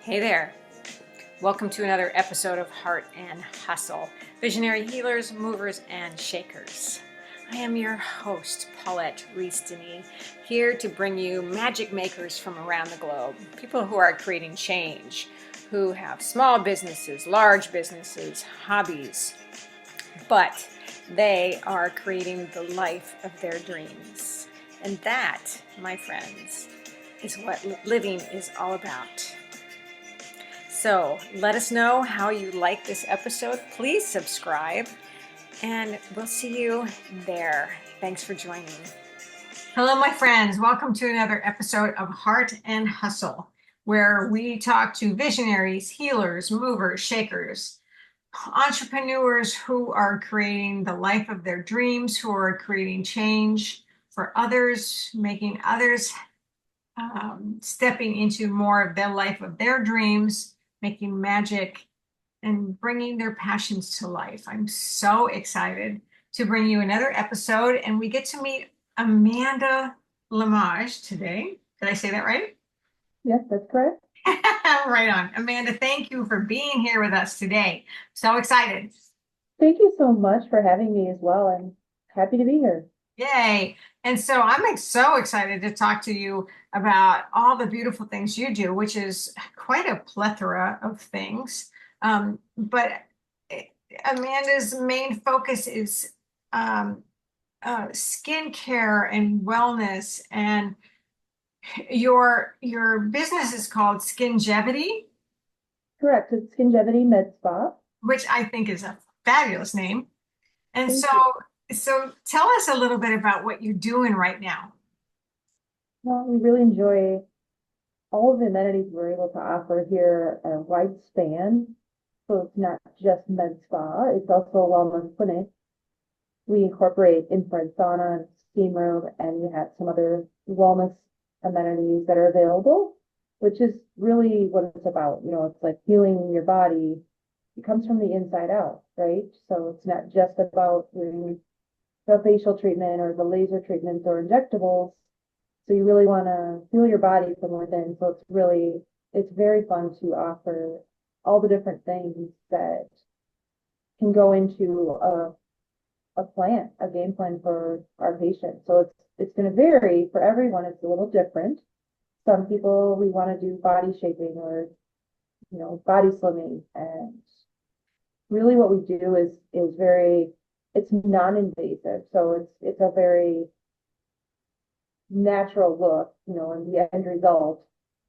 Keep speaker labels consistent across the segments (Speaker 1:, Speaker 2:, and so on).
Speaker 1: Hey there. Welcome to another episode of Heart and Hustle, Visionary Healers, Movers, and Shakers. I am your host, Paulette Rees-Denis, here to bring you magic makers from around the globe, people who are creating change, who have small businesses, large businesses, hobbies, but they are creating the life of their dreams. And that, my friends, is what living is all about. So let us know how you like this episode. Please subscribe, and we'll see you there. Thanks for joining. Hello, my friends. Welcome to another episode of Heart and Hustle, where we talk to visionaries, healers, movers, shakers, entrepreneurs who are creating the life of their dreams, who are creating change for others, making others stepping into more of the life of their dreams, making magic, and bringing their passions to life. I'm so excited to bring you another episode, and we get to meet Amanda Lemmage today. Did I say that right?
Speaker 2: Yes, that's correct.
Speaker 1: Right on. Amanda, thank you for being here with us today. So excited.
Speaker 2: Thank you so much for having me as well. I'm happy to be here.
Speaker 1: Yay. And so I'm so excited to talk to you about all the beautiful things you do, which is quite a plethora of things. But Amanda's main focus is skincare and wellness. And your business is called Skingevity,
Speaker 2: Correct. It's Skingevity Med Spa.
Speaker 1: which I think is a fabulous name. And
Speaker 2: Thank
Speaker 1: so,
Speaker 2: you.
Speaker 1: so tell us a little bit about what you're doing right now.
Speaker 2: Well, we really enjoy all of the amenities we're able to offer here, a wide span. So it's not just med spa, it's also a wellness clinic. We incorporate infrared sauna and steam room, and we have some other wellness amenities that are available, which is really what it's about. It's like healing your body. It comes from the inside out, right? So it's not just about doing the facial treatment or the laser treatments or injectables. So you really want to heal your body from within. So it's very fun to offer all the different things that can go into a game plan for our patients. So it's going to vary for everyone. It's a little different. Some people, we want to do body shaping or body slimming, and really what we do is it's non-invasive. So it's a very natural look, and the end result,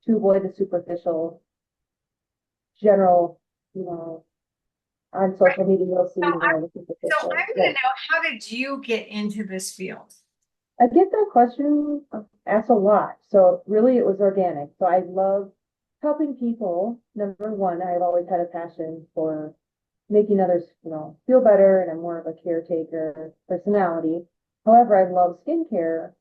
Speaker 2: to avoid the superficial general, on social media you'll see,
Speaker 1: So I'm,
Speaker 2: the
Speaker 1: so
Speaker 2: superficial.
Speaker 1: I'm going to
Speaker 2: Right.
Speaker 1: know, how did you get into this field?
Speaker 2: I get that question asked a lot. So really it was organic. So I love helping people. Number one, I've always had a passion for making others, feel better, and I'm more of a caretaker personality. However, I love skincare.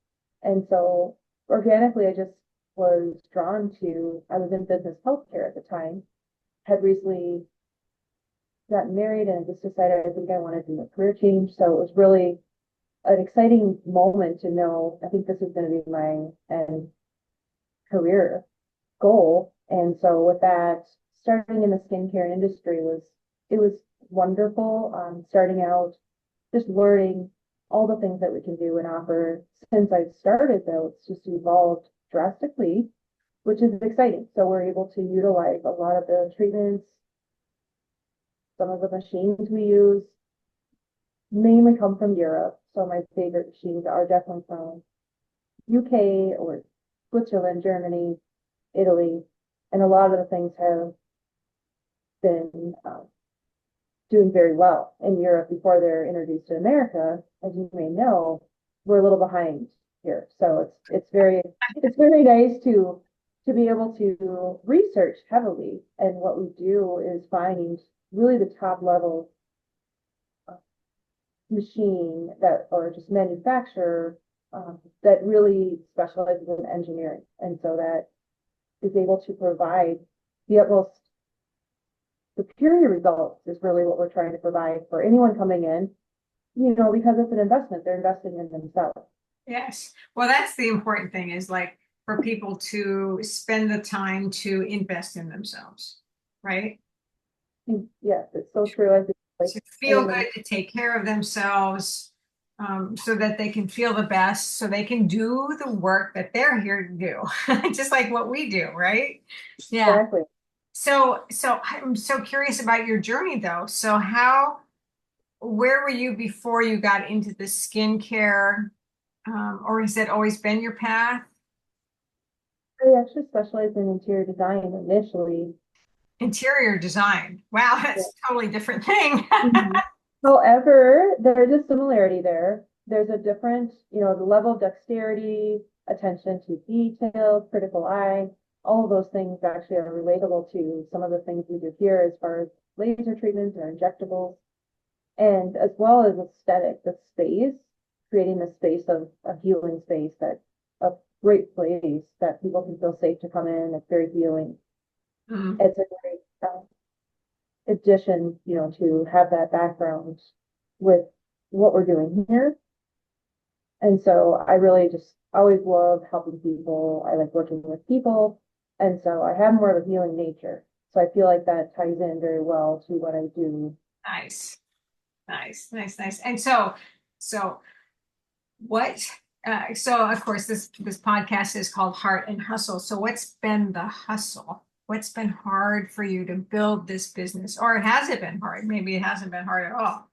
Speaker 2: And so organically, I just was drawn to, I was in business healthcare at the time, had recently gotten married, and I just decided I think I wanted to do a career change. So it was really an exciting moment to know, I think this is going to be my end career goal. And so with that, starting in the skincare industry it was wonderful. Starting out, just learning all the things that we can do and offer. Since I started though, it's just evolved drastically, which is exciting. So we're able to utilize a lot of the treatments, some of the machines we use mainly come from Europe. So my favorite machines are definitely from UK or Switzerland, Germany, Italy, and a lot of the things have been doing very well in Europe before they're introduced to America. As you may know, we're a little behind here, so it's very nice to be able to research heavily. And what we do is find really the top level machine that, or just manufacturer, that really specializes in engineering, and so that is able to provide the utmost superior results is really what we're trying to provide for anyone coming in, because it's an investment. They're investing in themselves.
Speaker 1: Yes. Well, that's the important thing, is like, for people to spend the time to invest in themselves, right?
Speaker 2: Yes, it's so true. I think like
Speaker 1: To feel
Speaker 2: anyone,
Speaker 1: good, to take care of themselves, so that they can feel the best, so they can do the work that they're here to do, just like what we do, right? Yeah.
Speaker 2: exactly.
Speaker 1: So I'm so curious about your journey though. So where were you before you got into the skincare, or has that always been your path?
Speaker 2: I actually specialize in interior design initially.
Speaker 1: Interior design. Wow,
Speaker 2: Yeah.
Speaker 1: that's a totally different thing.
Speaker 2: Mhm. However, there is a similarity there. There's a different, the level of dexterity, attention to detail, critical eye, all of those things actually are relatable to some of the things we do here as far as laser treatments or injectables, and as well as aesthetic, the space, creating the space of a healing space that a great place that people can feel safe to come in. It's very healing.
Speaker 1: Mm.
Speaker 2: It's a great addition, to have that background with what we're doing here. And so I really just always love helping people. I like working with people. And so I have more of a healing nature. So I feel like that ties in very well to what I do.
Speaker 1: Nice, nice. And so what? So of course, this podcast is called Heart and Hustle. So what's been the hustle? What's been hard for you to build this business, or has it been hard? Maybe it hasn't been hard at all.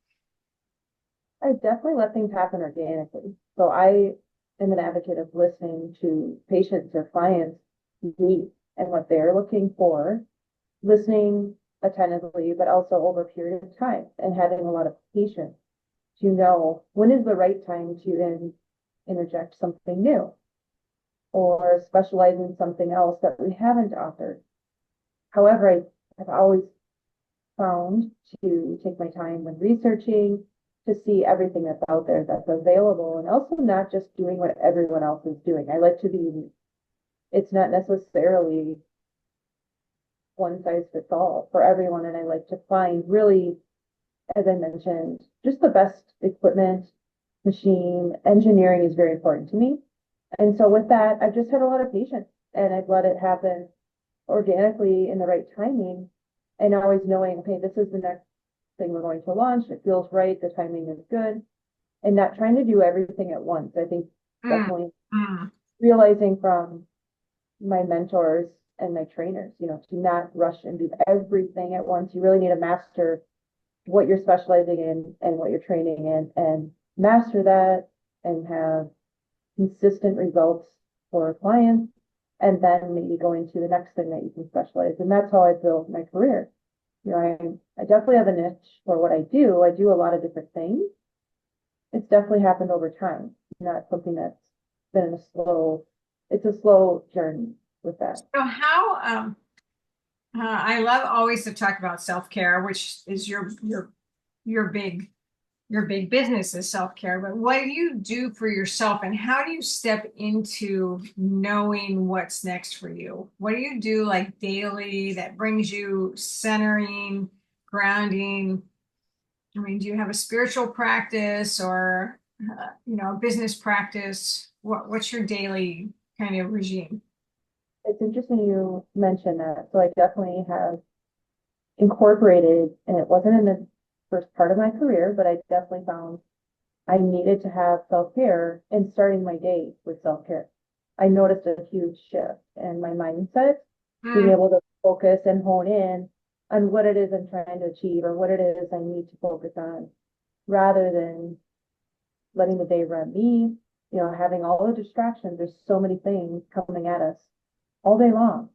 Speaker 2: I definitely let things happen organically. So I am an advocate of listening to patients or clients' needs and what they're looking for, listening attentively, but also over a period of time and having a lot of patience to know when is the right time to interject something new or specialize in something else that we haven't offered. However, I have always found to take my time when researching to see everything that's out there that's available and also not just doing what everyone else is doing. I like to be, it's not necessarily one size fits all for everyone. And I like to find really, as I mentioned, just the best equipment, machine, engineering is very important to me. And so with that, I've just had a lot of patience and I've let it happen organically in the right timing and always knowing, okay, this is the next thing we're going to launch. It feels right. The timing is good and not trying to do everything at once. I think
Speaker 1: Mm,
Speaker 2: definitely
Speaker 1: mm.
Speaker 2: realizing from my mentors and my trainers, to not rush and do everything at once. You really need to master what you're specializing in and what you're training in and master that and have consistent results for clients and then maybe going to the next thing that you can specialize. And that's how I built my career. I definitely have a niche for what I do. I do a lot of different things. It's definitely happened over time, not something that's been it's a slow journey with that.
Speaker 1: So how? I love always to talk about self-care, which is your big your big business is self-care, but what do you do for yourself and how do you step into knowing what's next for you? What do you do like daily that brings you centering, grounding? I mean, do you have a spiritual practice or a business practice? What's your daily kind of regime?
Speaker 2: It's interesting you mentioned that. So I definitely have incorporated, and it wasn't in the first part of my career, but I definitely found I needed to have self-care and starting my day with self-care. I noticed a huge shift in my mindset, being
Speaker 1: Mm,
Speaker 2: able to focus and hone in on what it is I'm trying to achieve or what it is I need to focus on rather than letting the day run me, having all the distractions. There's so many things coming at us all day long.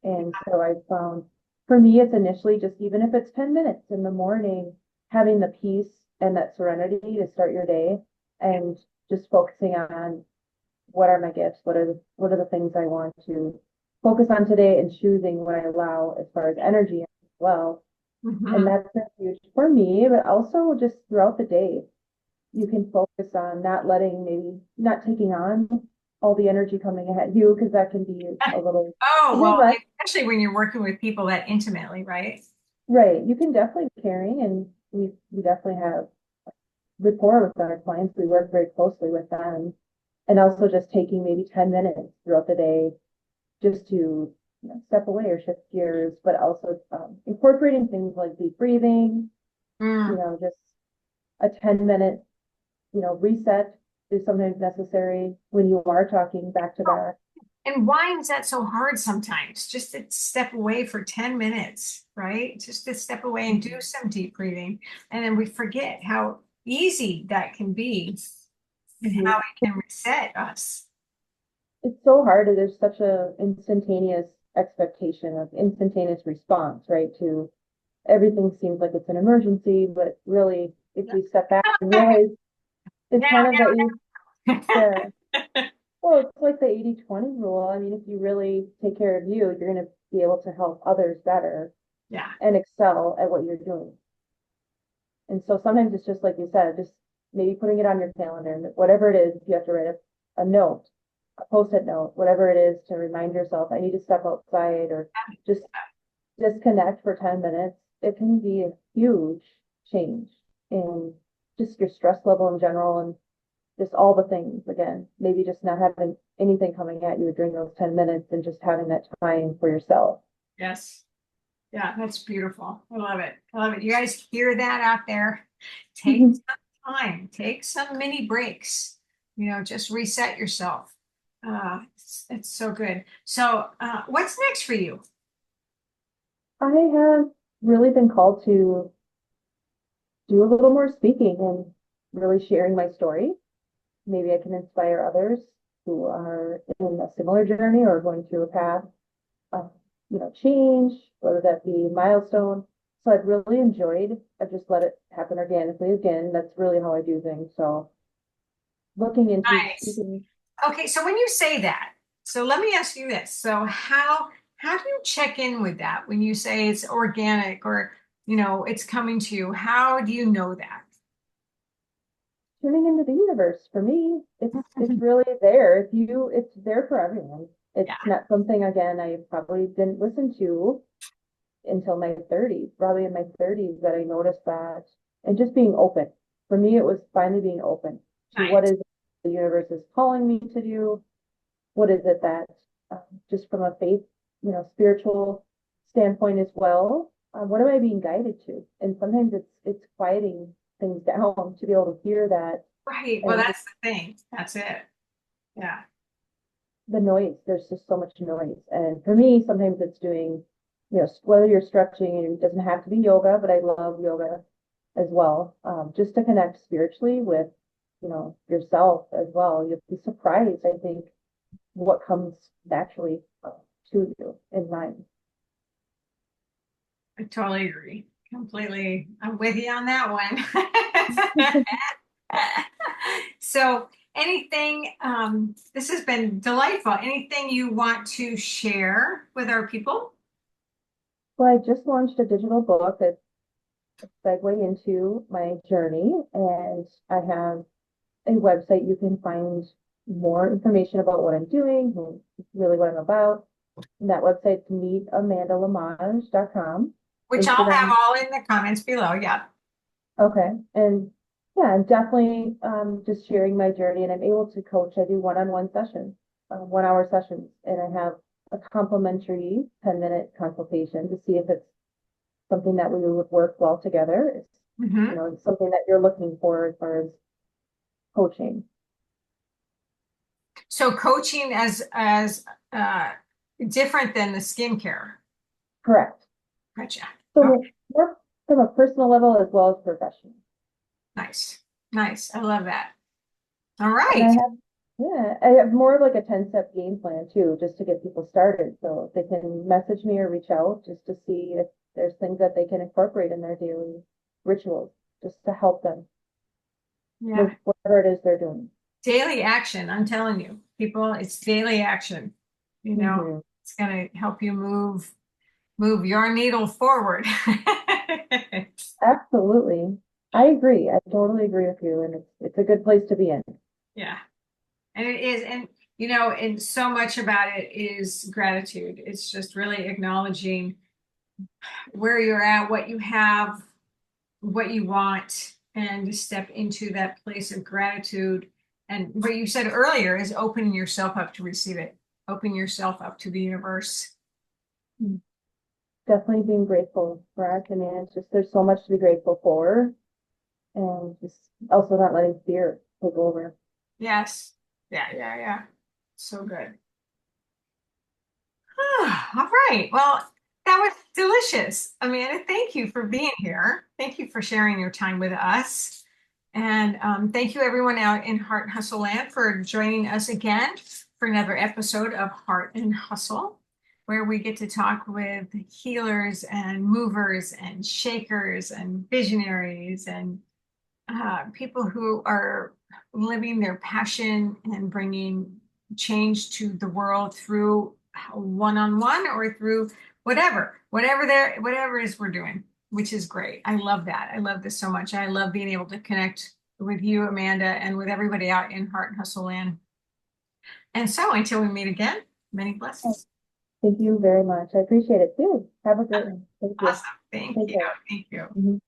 Speaker 2: And so I found for me, it's initially just even if it's 10 minutes in the morning, having the peace and that serenity to start your day and just focusing on what are my gifts, what are the things I want to focus on today and choosing what I allow as far as energy as well. And
Speaker 1: mhm.
Speaker 2: that's been huge for me, but also just throughout the day you can focus on maybe not taking on all the energy coming at you because that can be a little
Speaker 1: Oh,
Speaker 2: even
Speaker 1: well,
Speaker 2: less.
Speaker 1: especially when you're working with people that intimately, right?
Speaker 2: Right. You can definitely be caring and we definitely have rapport with our clients. We work very closely with them. And also just taking maybe 10 minutes throughout the day just to step away or shift gears, but also incorporating things like deep breathing,
Speaker 1: Mm.
Speaker 2: just a 10-minute, reset is sometimes necessary when you are talking back to back.
Speaker 1: And why is that so hard sometimes? Just to step away for 10 minutes, right? Just to step away and do some deep breathing. And then we forget how easy that can be and how
Speaker 2: Mhm.
Speaker 1: it can reset us.
Speaker 2: It's so hard. There's such a instantaneous expectation of instantaneous response, right? To everything seems like it's an emergency, but really, if we step back and realize it's
Speaker 1: Now,
Speaker 2: kind of
Speaker 1: now, now.
Speaker 2: yeah, well, it's like the 80-20 rule. I mean, if you really take care of you, you're going to be able to help others better
Speaker 1: Yeah.
Speaker 2: and excel at what you're doing. And so sometimes it's just like you said, just maybe putting it on your calendar, whatever it is, if you have to write a note, a post-it note, whatever it is to remind yourself, I need to step outside or just disconnect for 10 minutes. It can be a huge change in just your stress level in general and just all the things again, maybe just not having anything coming at you during those 10 minutes and just having that time for yourself.
Speaker 1: Yes. Yeah, that's beautiful. I love it. I love it. You guys hear that out there? Take some time, take some mini breaks, just reset yourself. It's so good. So, what's next for you?
Speaker 2: I have really been called to do a little more speaking and really sharing my story. Maybe I can inspire others who are in a similar journey or going through a path of, change, whether that be milestone. So I've really enjoyed, I've just let it happen organically again. That's really how I do things. So looking into
Speaker 1: Nice.
Speaker 2: speaking.
Speaker 1: Okay, so when you say that, so let me ask you this. So how do you check in with that when you say it's organic or it's coming to you? How do you know that?
Speaker 2: Tuning into the universe for me, it's really there. It's there for everyone.
Speaker 1: Yeah,
Speaker 2: It's not something again I probably didn't listen to until my 30s, probably in my 30s that I noticed that, and just being open. For me, it was finally being open to what
Speaker 1: nice.
Speaker 2: is the universe is calling me to do. What is it that, just from a faith, spiritual standpoint as well, what am I being guided to? And sometimes it's quieting things down to be able to hear that
Speaker 1: Right. Well,
Speaker 2: and
Speaker 1: that's the thing. That's it. Yeah.
Speaker 2: the noise. There's just so much noise. And for me, sometimes it's doing, whether you're stretching, and it doesn't have to be yoga, but I love yoga as well. Just to connect spiritually with, yourself as well. You'll be surprised, I think, what comes naturally to you in mind.
Speaker 1: I totally agree. Completely. I'm with you on that one. So, anything, this has been delightful. Anything you want to share with our people?
Speaker 2: Well, I just launched a digital book that's a segue into my journey, and I have a website you can find more information about what I'm doing, really what I'm about. And that website's meetamandalamage.com.
Speaker 1: Which I'll have
Speaker 2: Instagram.
Speaker 1: all in the comments below. Yeah.
Speaker 2: Okay. And yeah, I'm definitely just sharing my journey, and I'm able to coach. I do one-on-one sessions, 1 hour sessions, and I have a complimentary 10-minute consultation to see if it's something that we would work well together. It's,
Speaker 1: Hmm.
Speaker 2: it's something that you're looking for as far as coaching.
Speaker 1: So, coaching as different than the skincare.
Speaker 2: Correct.
Speaker 1: Gotcha. Okay.
Speaker 2: So work from a personal level as well as professional.
Speaker 1: Nice. Nice. I love that. All
Speaker 2: And I
Speaker 1: right.
Speaker 2: have, yeah, I have more of like a 10-step game plan too, just to get people started. So they can message me or reach out just to see if there's things that they can incorporate in their daily rituals, just to help them with
Speaker 1: Yeah.
Speaker 2: whatever it is they're doing.
Speaker 1: Daily action. I'm telling you, people, it's daily action.
Speaker 2: Hmm.
Speaker 1: It's going to help you move your needle forward.
Speaker 2: Absolutely. I agree. I totally agree with you. And it's a good place to be in.
Speaker 1: Yeah. And it is, and so much about it is gratitude. It's just really acknowledging where you're at, what you have, what you want, and to step into that place of gratitude And what you said earlier is opening yourself up to receive it, open yourself up to the universe.
Speaker 2: Definitely being grateful, correct? I mean, it's just, there's so much to be grateful for, and just also not letting fear take over.
Speaker 1: Yes. Yeah, yeah, yeah. So good. All right. Well, that was delicious. Amanda, thank you for being here. Thank you for sharing your time with us. And thank you, everyone out in Heart and Hustle Land, for joining us again for another episode of Heart and Hustle, where we get to talk with healers and movers and shakers and visionaries and people who are living their passion and bringing change to the world through one-on-one or through whatever it is we're doing, which is great. I love that. I love this so much. I love being able to connect with you, Amanda, and with everybody out in Heart and Hustle Land. And so until we meet again, many blessings.
Speaker 2: Thank you very much. I appreciate it too. Have a great one. Thank you.
Speaker 1: Awesome. Thank
Speaker 2: Take
Speaker 1: you.
Speaker 2: care.
Speaker 1: Thank you.
Speaker 2: Mhm.